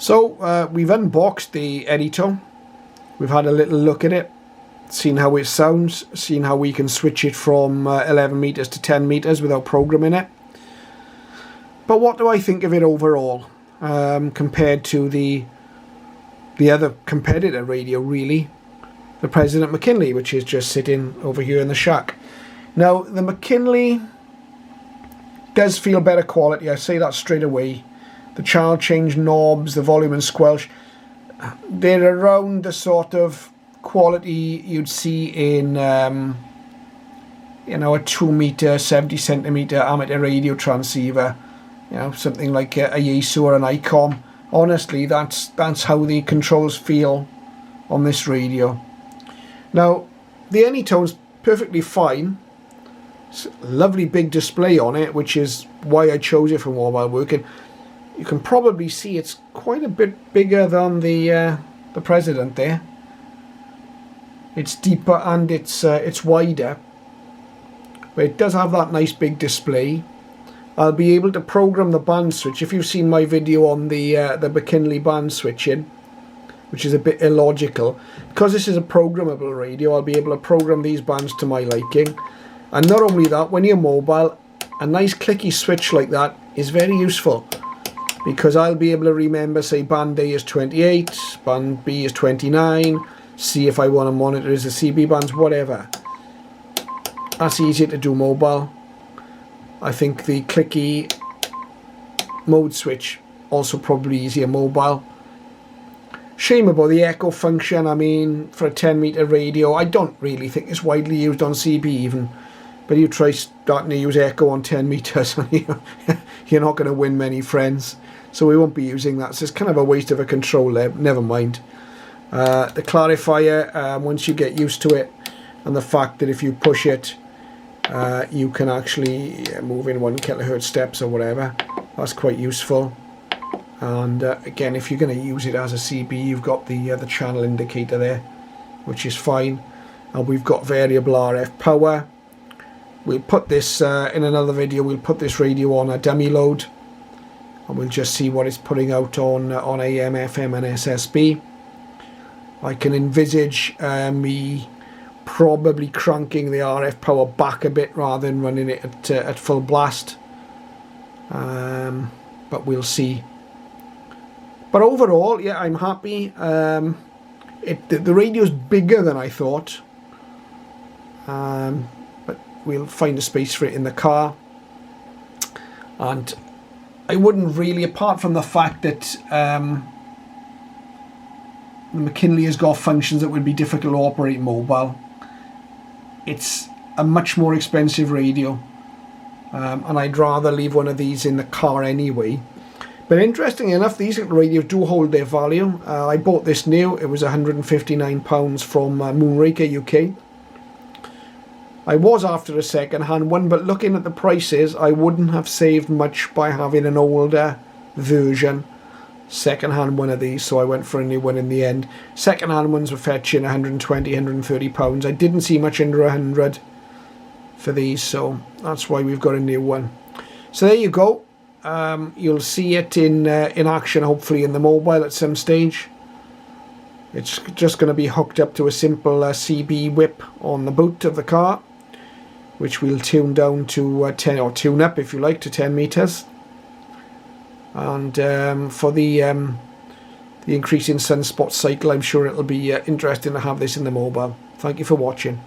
So we've unboxed the AnyTone. We've had a little look at it, seen how it sounds, seen how we can switch it from 11 meters to 10 meters without programming it. But what do I think of it overall compared to the other competitor radio, really, the President McKinley, which is just sitting over here in the shack. Now, the McKinley does feel better quality, I say that straight away. The channel change knobs, the volume and squelch, they're around the sort of quality you'd see in you know, a 2 meter 70 centimeter amateur radio transceiver, you know, something like a Yaesu or an ICOM. Honestly, that's how the controls feel on this radio. Now, the AnyTone's perfectly fine. It's a lovely big display on it, which is why I chose it for mobile working. You can probably see it's quite a bit bigger than the President there. It's deeper and it's wider, but it does have that nice big display. I'll be able to program the band switch. If you've seen my video on the McKinley band switching, which is a bit illogical, because this is a programmable radio, I'll be able to program these bands to my liking. And not only that, when you're mobile, a nice clicky switch like that is very useful, because I'll be able to remember, say, band A is 28, band B is 29, see if I want to monitor as the CB bands, whatever. That's easier to do mobile. I think the clicky mode switch also probably easier mobile. Shame about the echo function. I mean, for a 10 meter radio, I don't really think it's widely used on CB even. But you try starting to use echo on 10 meters and you're not going to win many friends. So we won't be using that. So it's kind of a waste of a controller. Never mind. The clarifier, once you get used to it, and the fact that if you push it, you can actually move in 1 kilohertz steps or whatever. That's quite useful. And again, if you're going to use it as a CB, you've got the channel indicator there, which is fine. And we've got variable RF power. We'll put this in another video. We'll put this radio on a dummy load, and we'll just see what it's putting out on AM, FM, and SSB. I can envisage me probably cranking the RF power back a bit rather than running it at full blast. But we'll see. But overall, yeah, I'm happy. The radio's bigger than I thought. But we'll find a space for it in the car. And I wouldn't really, apart from the fact that the McKinley has got functions that would be difficult to operate mobile, it's a much more expensive radio, and I'd rather leave one of these in the car anyway. But interestingly enough, these radios do hold their value. I bought this new. It was £159 from Moonraker UK. I was after a second-hand one, but looking at the prices, I wouldn't have saved much by having an older version second-hand one of these, so I went for a new one in the end. Second-hand ones were fetching £120, £130. I didn't see much under £100 for these, so that's why we've got a new one. So there you go. You'll see it in action, hopefully, in the mobile at some stage. It's just going to be hooked up to a simple CB whip on the boot of the car, which we'll tune down to 10, or tune up if you like, to 10 meters. And for the increase in sunspot cycle, I'm sure it'll be interesting to have this in the mobile. Thank you for watching.